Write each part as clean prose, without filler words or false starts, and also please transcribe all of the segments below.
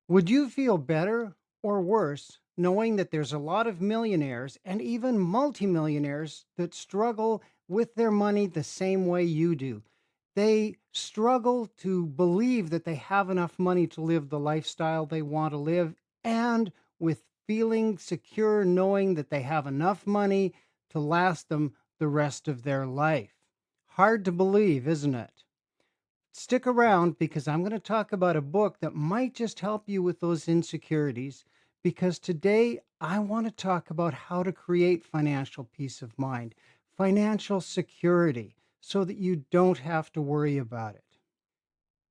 Would you feel better or worse knowing that there's a lot of millionaires and even multimillionaires that struggle with their money the same way you do? They struggle to believe that they have enough money to live the lifestyle they want to live and with feeling secure knowing that they have enough money to last them the rest of their life. Hard to believe, isn't it? Stick around because I'm going to talk about a book that might just help you with those insecurities. Because today I want to talk about how to create financial peace of mind, financial security, so that you don't have to worry about it.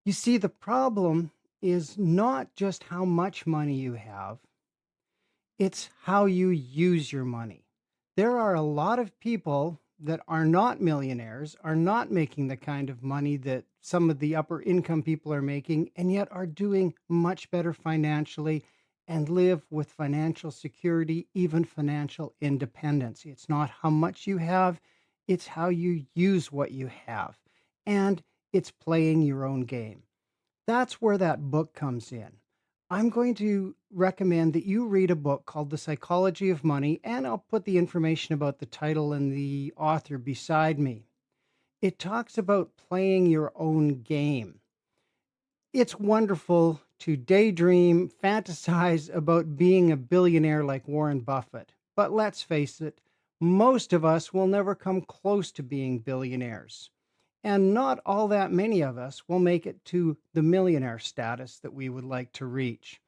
You see, the problem is not just how much money you have, it's how you use your money. There are a lot of people that are not millionaires, are not making the kind of money that some of the upper income people are making, and yet are doing much better financially and live with financial security, even financial independence. It's not how much you have, it's how you use what you have. And it's playing your own game. That's where that book comes in. I'm going to recommend that you read a book called The Psychology of Money, and I'll put the information about the title and the author beside me. It talks about playing your own game. It's wonderful to daydream, fantasize about being a billionaire like Warren Buffett. But let's face it, most of us will never come close to being billionaires. And not all that many of us will make it to the millionaire status that we would like to reach.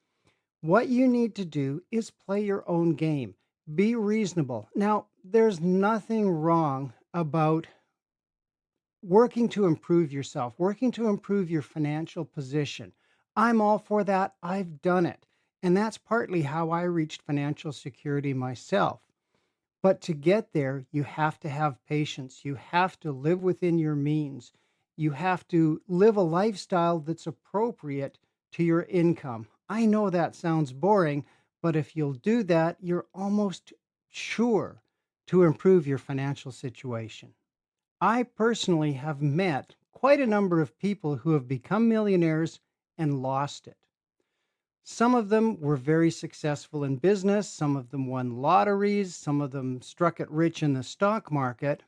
What you need to do is play your own game. Be reasonable. Now, there's nothing wrong about working to improve yourself, working to improve your financial position. I'm all for that. I've done it. And that's partly how I reached financial security myself. But to get there, you have to have patience. You have to live within your means. You have to live a lifestyle that's appropriate to your income. I know that sounds boring, but if you'll do that, you're almost sure to improve your financial situation. I personally have met quite a number of people who have become millionaires and lost it. Some of them were very successful in business. Some of them won lotteries. Some of them struck it rich in the stock market,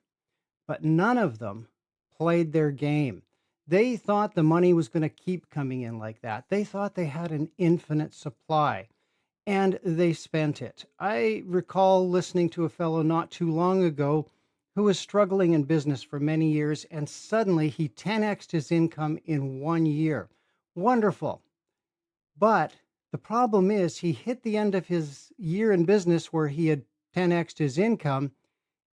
but none of them played their game. They thought the money was going to keep coming in like that. They thought they had an infinite supply and they spent it. I recall listening to a fellow not too long ago who was struggling in business for many years and suddenly he 10x'd his income in 1 year. Wonderful. But the problem is he hit the end of his year in business where he had 10x'd his income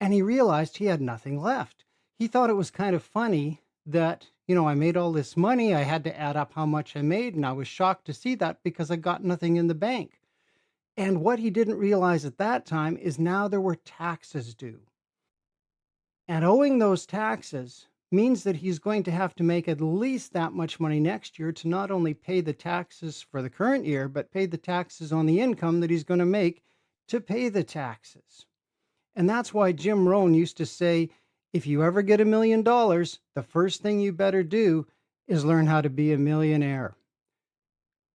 and he realized he had nothing left. He thought it was kind of funny that, I made all this money. I had to add up how much I made, and I was shocked to see that because I got nothing in the bank. And what he didn't realize at that time is now there were taxes due. And owing those taxes means that he's going to have to make at least that much money next year to not only pay the taxes for the current year, but pay the taxes on the income that he's going to make to pay the taxes. And that's why Jim Rohn used to say, if you ever get $1 million, the first thing you better do is learn how to be a millionaire.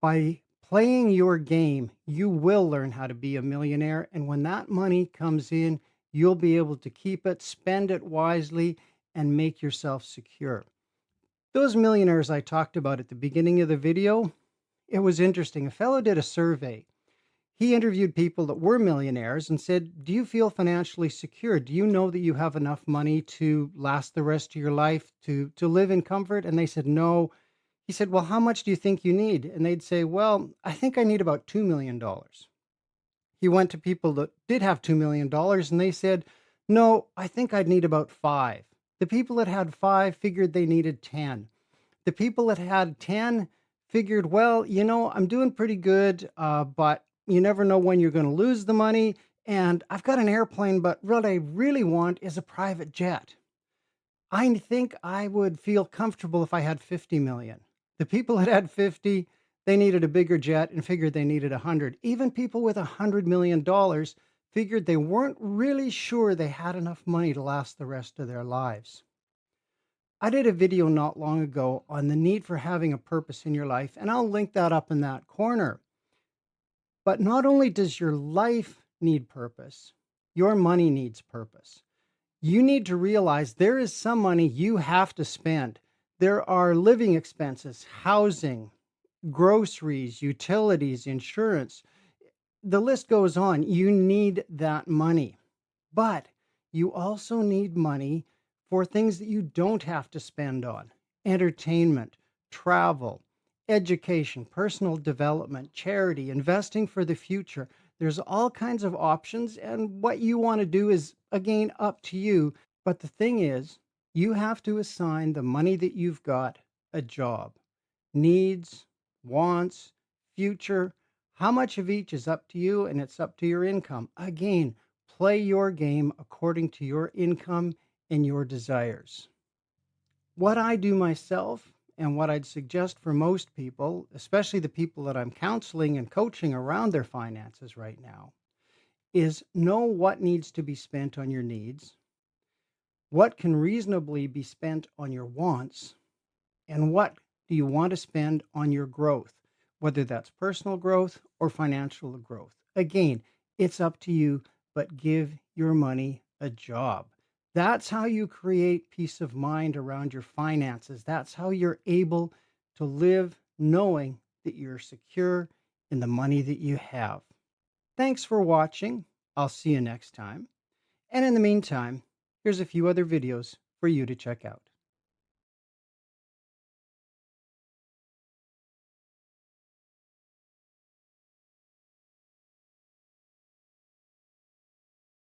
By playing your game, you will learn how to be a millionaire. And when that money comes in, you'll be able to keep it, spend it wisely, and make yourself secure. Those millionaires I talked about at the beginning of the video, it was interesting. A fellow did a survey. He interviewed people that were millionaires and said, do you feel financially secure? Do you know that you have enough money to last the rest of your life, to live in comfort? And they said, no. He said, well, how much do you think you need? And they'd say, well, I think I need about $2 million. He went to people that did have $2 million and they said, no, I think I'd need about five. The people that had five figured they needed 10. The people that had 10 figured, well, I'm doing pretty good, but you never know when you're going to lose the money. And I've got an airplane, but what I really want is a private jet. I think I would feel comfortable if I had 50 million. The people that had 50, they needed a bigger jet and figured they needed 100. Even people with $100 million figured they weren't really sure they had enough money to last the rest of their lives. I did a video not long ago on the need for having a purpose in your life, and I'll link that up in that corner. But not only does your life need purpose, your money needs purpose. You need to realize there is some money you have to spend. There are living expenses, housing, groceries, utilities, insurance. The list goes on. You need that money. But you also need money for things that you don't have to spend on: entertainment, travel, education, personal development, charity, investing for the future. There's all kinds of options, and what you want to do is, again, up to you. But the thing is, you have to assign the money that you've got a job. Needs, wants, future. How much of each is up to you, and it's up to your income. Again, play your game according to your income and your desires. What I do myself, and what I'd suggest for most people, especially the people that I'm counseling and coaching around their finances right now, is know what needs to be spent on your needs, what can reasonably be spent on your wants, and what do you want to spend on your growth, whether that's personal growth or financial growth. Again, it's up to you, but give your money a job. That's how you create peace of mind around your finances. That's how you're able to live knowing that you're secure in the money that you have. Thanks for watching. I'll see you next time. And in the meantime, here's a few other videos for you to check out.